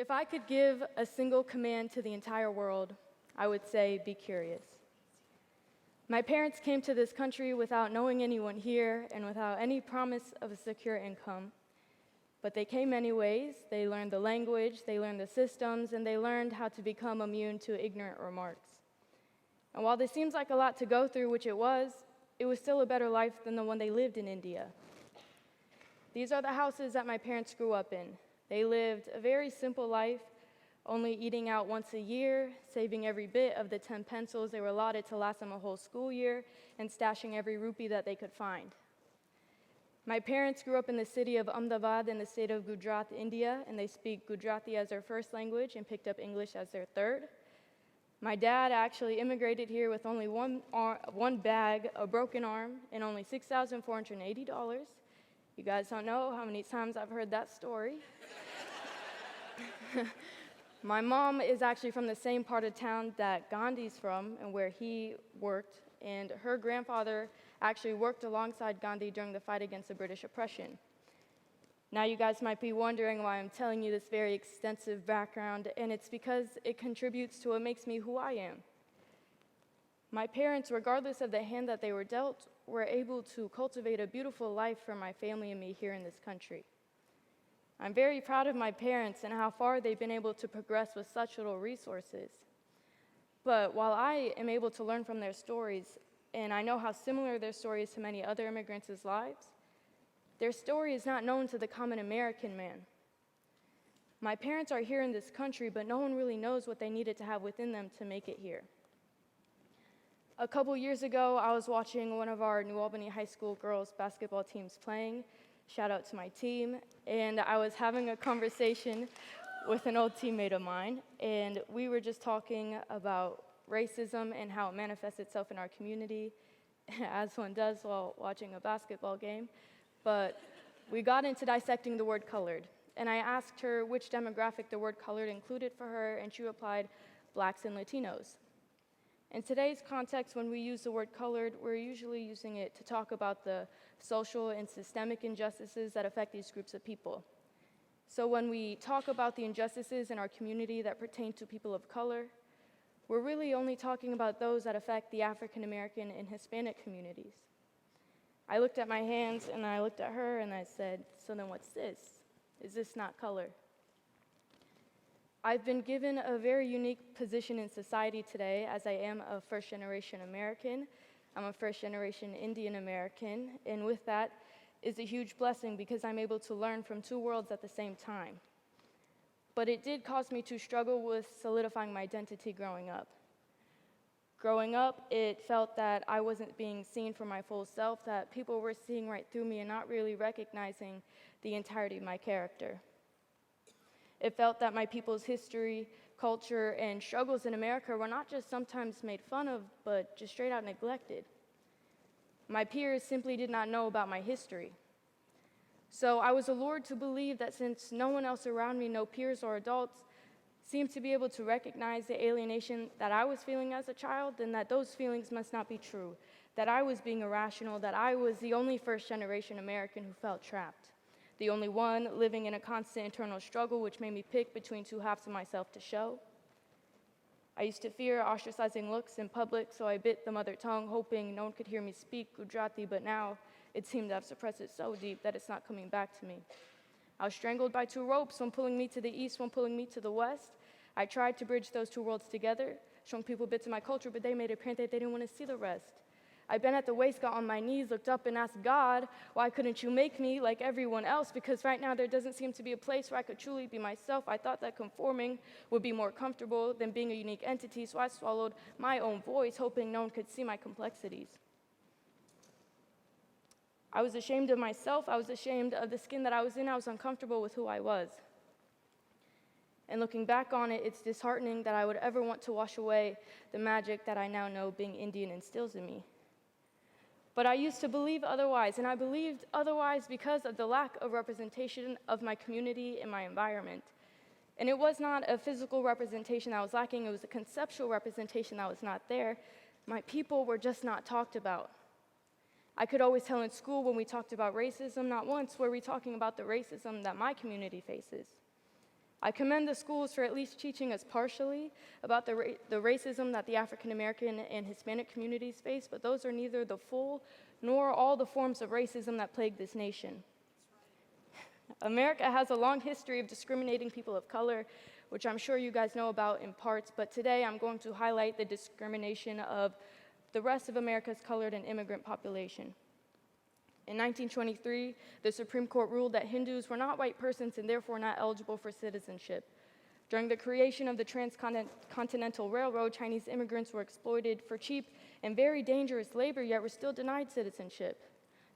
If I could give a single command to the entire world, I would say, be curious. My parents came to this country without knowing anyone here and without any promise of a secure income. But they came anyways. They learned the language, they learned the systems, and they learned how to become immune to ignorant remarks. And while this seems like a lot to go through, which it was still a better life than the one they lived in India. These are the houses that my parents grew up in. They lived a very simple life, only eating out once a year, saving every bit of the 10 pencils they were allotted to last them a whole school year, and stashing every rupee that they could find. My parents grew up in the city of Ahmedabad in the state of Gujarat, India, and they speak Gujarati as their first language and picked up English as their third. My dad actually immigrated here with only one bag, a broken arm, and only $6,480. You guys don't know how many times I've heard that story. My mom is actually from the same part of town that Gandhi's from and where he worked, and her grandfather actually worked alongside Gandhi during the fight against the British oppression. Now you guys might be wondering why I'm telling you this very extensive background, and it's because it contributes to what makes me who I am. My parents, regardless of the hand that they were dealt, were able to cultivate a beautiful life for my family and me here in this country. I'm very proud of my parents and how far they've been able to progress with such little resources. But while I am able to learn from their stories, and I know how similar their story is to many other immigrants' lives, their story is not known to the common American man. My parents are here in this country, but no one really knows what they needed to have within them to make it here. A couple years ago, I was watching one of our New Albany High School girls basketball teams playing. Shout out to my team. And I was having a conversation with an old teammate of mine, and we were just talking about racism and how it manifests itself in our community, as one does while watching a basketball game. But we got into dissecting the word colored, and I asked her which demographic the word colored included for her, and she replied, Blacks and Latinos. In today's context, when we use the word colored, we're usually using it to talk about the social and systemic injustices that affect these groups of people. So when we talk about the injustices in our community that pertain to people of color, we're really only talking about those that affect the African American and Hispanic communities. I looked at my hands and I looked at her and I said, so then what's this? Is this not color? I've been given a very unique position in society today as I am a first-generation American. I'm a first-generation Indian American, and with that is a huge blessing because I'm able to learn from two worlds at the same time. But it did cause me to struggle with solidifying my identity growing up. Growing up, it felt that I wasn't being seen for my full self, that people were seeing right through me and not really recognizing the entirety of my character. It felt that my people's history, culture, and struggles in America were not just sometimes made fun of, but just straight out neglected. My peers simply did not know about my history. So I was allured to believe that since no one else around me, no peers or adults, seemed to be able to recognize the alienation that I was feeling as a child, then that those feelings must not be true, that I was being irrational, that I was the only first-generation American who felt trapped, the only one living in a constant internal struggle which made me pick between two halves of myself to show. I used to fear ostracizing looks in public, so I bit the mother tongue, hoping no one could hear me speak Gujarati, but now it seemed to have suppressed it so deep that it's not coming back to me. I was strangled by two ropes, one pulling me to the east, one pulling me to the west. I tried to bridge those two worlds together, showing people bits of my culture, but they made it apparent that they didn't want to see the rest. I bent at the waist, got on my knees, looked up and asked God, why couldn't you make me like everyone else? Because right now there doesn't seem to be a place where I could truly be myself. I thought that conforming would be more comfortable than being a unique entity, so I swallowed my own voice, hoping no one could see my complexities. I was ashamed of myself. I was ashamed of the skin that I was in. I was uncomfortable with who I was. And looking back on it, it's disheartening that I would ever want to wash away the magic that I now know being Indian instills in me. But I used to believe otherwise, and I believed otherwise because of the lack of representation of my community and my environment. And it was not a physical representation that was lacking, it was a conceptual representation that was not there. My people were just not talked about. I could always tell in school when we talked about racism, not once were we talking about the racism that my community faces. I commend the schools for at least teaching us partially about the racism that the African American and Hispanic communities face, but those are neither the full nor all the forms of racism that plague this nation. America has a long history of discriminating people of color, which I'm sure you guys know about in parts, but today I'm going to highlight the discrimination of the rest of America's colored and immigrant population. In 1923, the Supreme Court ruled that Hindus were not white persons and therefore not eligible for citizenship. During the creation of the Transcontinental Railroad, Chinese immigrants were exploited for cheap and very dangerous labor, yet were still denied citizenship.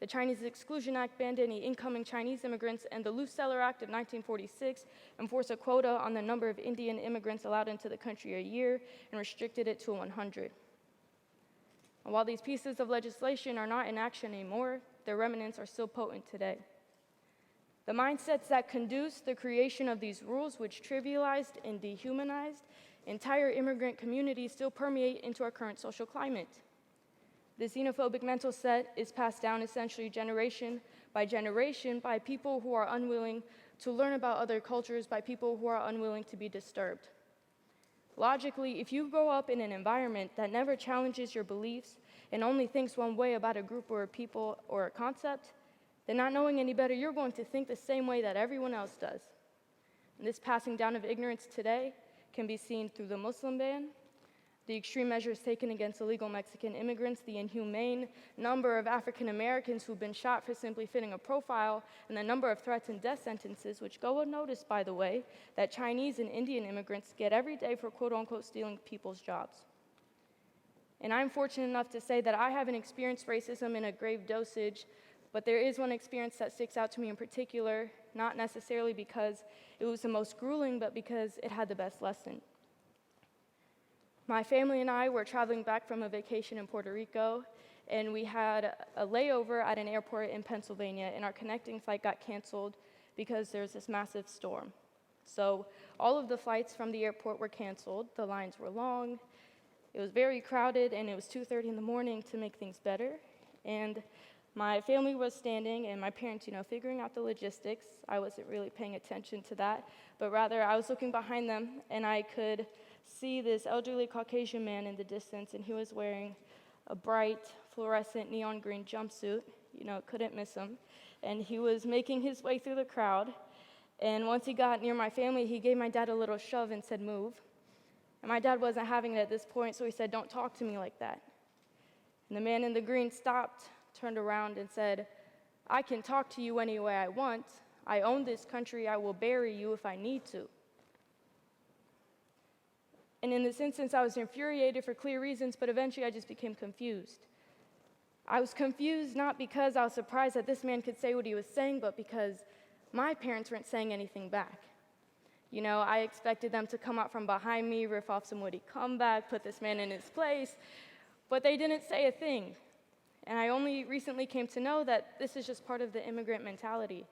The Chinese Exclusion Act banned any incoming Chinese immigrants, and the Luce-Seller Act of 1946 enforced a quota on the number of Indian immigrants allowed into the country a year and restricted it to 100. And while these pieces of legislation are not in action anymore, their remnants are still potent today. The mindsets that conduce the creation of these rules, which trivialized and dehumanized entire immigrant communities, still permeate into our current social climate. The xenophobic mental set is passed down essentially generation by people who are unwilling to learn about other cultures, by people who are unwilling to be disturbed. Logically, if you grow up in an environment that never challenges your beliefs and only thinks one way about a group or a people or a concept, then not knowing any better, you're going to think the same way that everyone else does. And this passing down of ignorance today can be seen through the Muslim ban, the extreme measures taken against illegal Mexican immigrants, the inhumane number of African Americans who've been shot for simply fitting a profile, and the number of threats and death sentences, which go unnoticed, by the way, that Chinese and Indian immigrants get every day for quote-unquote stealing people's jobs. And I'm fortunate enough to say that I haven't experienced racism in a grave dosage, but there is one experience that sticks out to me in particular, not necessarily because it was the most grueling, but because it had the best lesson. My family and I were traveling back from a vacation in Puerto Rico, and we had a layover at an airport in Pennsylvania, and our connecting flight got canceled because there's this massive storm. So all of the flights from the airport were canceled. The lines were long. It was very crowded, and it was 2:30 in the morning to make things better. And my family was standing, and my parents, figuring out the logistics. I wasn't really paying attention to that, but rather I was looking behind them, and I could see this elderly Caucasian man in the distance, and he was wearing a bright fluorescent neon green jumpsuit. Couldn't miss him. And he was making his way through the crowd. And once he got near my family, he gave my dad a little shove and said, "Move." And my dad wasn't having it at this point, so he said, "Don't talk to me like that." And the man in the green stopped, turned around, and said, "I can talk to you any way I want. I own this country. I will bury you if I need to." And in this instance, I was infuriated for clear reasons, but eventually I just became confused. I was confused not because I was surprised that this man could say what he was saying, but because my parents weren't saying anything back. I expected them to come out from behind me, riff off some witty comeback, put this man in his place, but they didn't say a thing. And I only recently came to know that this is just part of the immigrant mentality.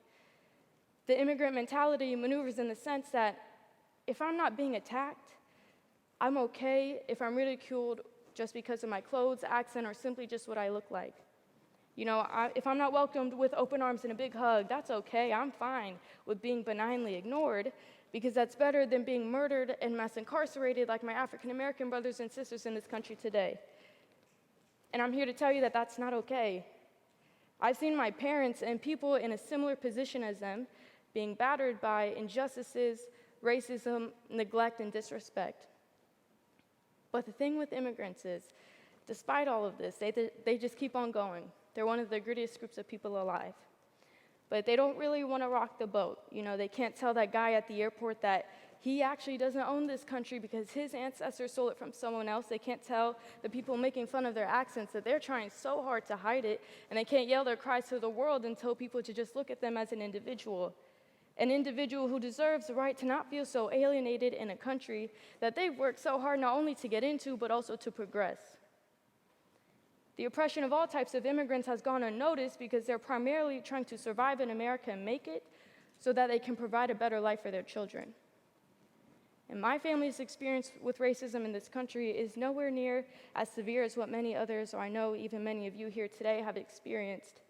The immigrant mentality maneuvers in the sense that if I'm not being attacked, I'm okay if I'm ridiculed just because of my clothes, accent, or simply just what I look like. If I'm not welcomed with open arms and a big hug, that's okay. I'm fine with being benignly ignored, because that's better than being murdered and mass incarcerated like my African American brothers and sisters in this country today. And I'm here to tell you that that's not okay. I've seen my parents and people in a similar position as them being battered by injustices, racism, neglect, and disrespect. But the thing with immigrants is, despite all of this, they just keep on going. They're one of the grittiest groups of people alive. But they don't really want to rock the boat. They can't tell that guy at the airport that he actually doesn't own this country because his ancestors stole it from someone else. They can't tell the people making fun of their accents that they're trying so hard to hide it, and they can't yell their cries to the world and tell people to just look at them as an individual who deserves the right to not feel so alienated in a country that they've worked so hard not only to get into, but also to progress. The oppression of all types of immigrants has gone unnoticed because they're primarily trying to survive in America and make it so that they can provide a better life for their children. And my family's experience with racism in this country is nowhere near as severe as what many others, or I know even many of you here today, have experienced.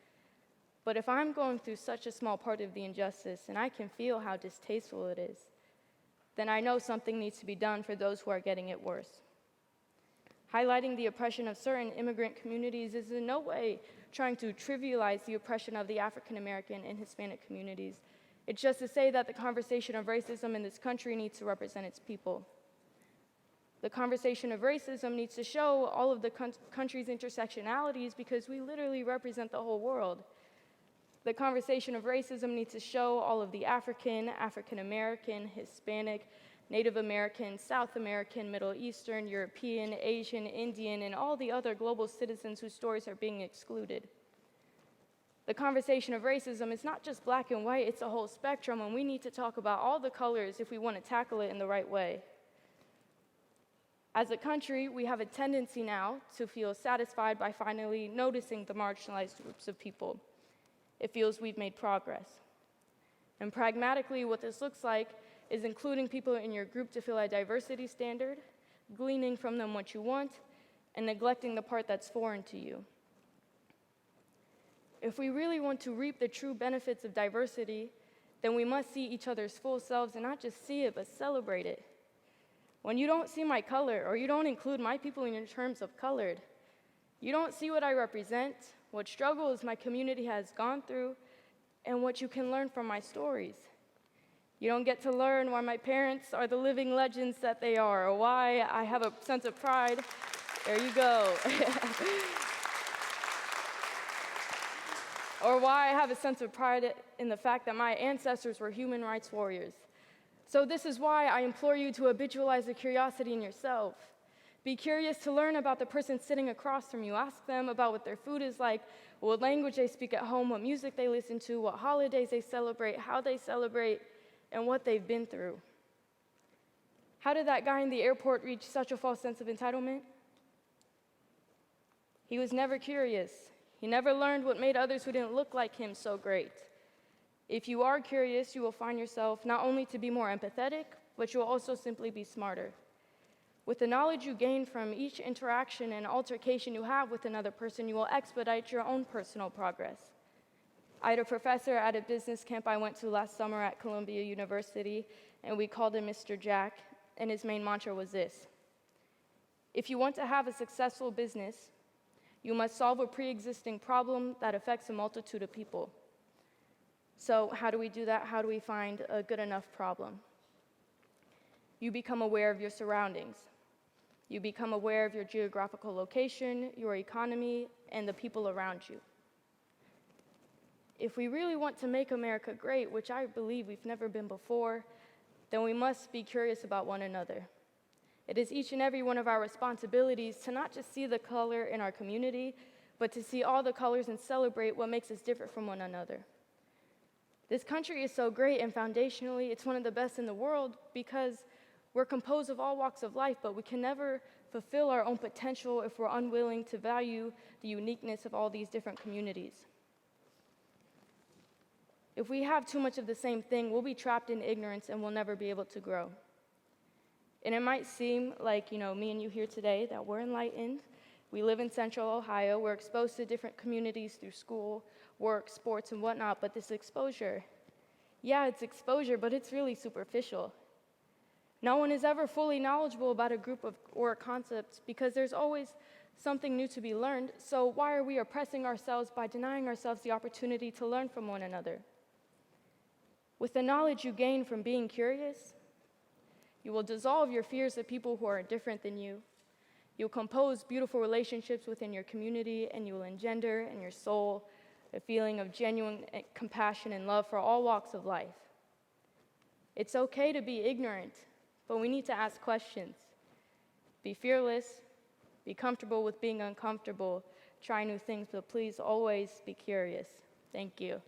But if I'm going through such a small part of the injustice, and I can feel how distasteful it is, then I know something needs to be done for those who are getting it worse. Highlighting the oppression of certain immigrant communities is in no way trying to trivialize the oppression of the African American and Hispanic communities. It's just to say that the conversation of racism in this country needs to represent its people. The conversation of racism needs to show all of the country's intersectionalities because we literally represent the whole world. The conversation of racism needs to show all of the African, African American, Hispanic, Native American, South American, Middle Eastern, European, Asian, Indian, and all the other global citizens whose stories are being excluded. The conversation of racism is not just black and white, it's a whole spectrum, and we need to talk about all the colors if we want to tackle it in the right way. As a country, we have a tendency now to feel satisfied by finally noticing the marginalized groups of people. It feels we've made progress. And pragmatically, what this looks like is including people in your group to fill a diversity standard, gleaning from them what you want, and neglecting the part that's foreign to you. If we really want to reap the true benefits of diversity, then we must see each other's full selves and not just see it, but celebrate it. When you don't see my color, or you don't include my people in your terms of colored, you don't see what I represent, what struggles my community has gone through, and what you can learn from my stories. You don't get to learn why my parents are the living legends that they are, or why I have a sense of pride. There you go. Or why I have a sense of pride in the fact that my ancestors were human rights warriors. So this is why I implore you to habitualize the curiosity in yourself. Be curious to learn about the person sitting across from you. Ask them about what their food is like, what language they speak at home, what music they listen to, what holidays they celebrate, how they celebrate, and what they've been through. How did that guy in the airport reach such a false sense of entitlement? He was never curious. He never learned what made others who didn't look like him so great. If you are curious, you will find yourself not only to be more empathetic, but you'll also simply be smarter. With the knowledge you gain from each interaction and altercation you have with another person, you will expedite your own personal progress. I had a professor at a business camp I went to last summer at Columbia University, and we called him Mr. Jack, and his main mantra was this: if you want to have a successful business, you must solve a pre-existing problem that affects a multitude of people. So how do we do that? How do we find a good enough problem? You become aware of your surroundings. You become aware of your geographical location, your economy, and the people around you. If we really want to make America great, which I believe we've never been before, then we must be curious about one another. It is each and every one of our responsibilities to not just see the color in our community, but to see all the colors and celebrate what makes us different from one another. This country is so great, and foundationally, it's one of the best in the world because we're composed of all walks of life, but we can never fulfill our own potential if we're unwilling to value the uniqueness of all these different communities. If we have too much of the same thing, we'll be trapped in ignorance and we'll never be able to grow. And it might seem like, me and you here today, that we're enlightened. We live in Central Ohio. We're exposed to different communities through school, work, sports, and whatnot, but this exposure, it's exposure, but it's really superficial. No one is ever fully knowledgeable about a group or a concept because there's always something new to be learned, so why are we oppressing ourselves by denying ourselves the opportunity to learn from one another? With the knowledge you gain from being curious, you will dissolve your fears of people who are different than you. You'll compose beautiful relationships within your community, and you will engender in your soul a feeling of genuine compassion and love for all walks of life. It's okay to be ignorant, but we need to ask questions. Be fearless, be comfortable with being uncomfortable, try new things, but please always be curious. Thank you.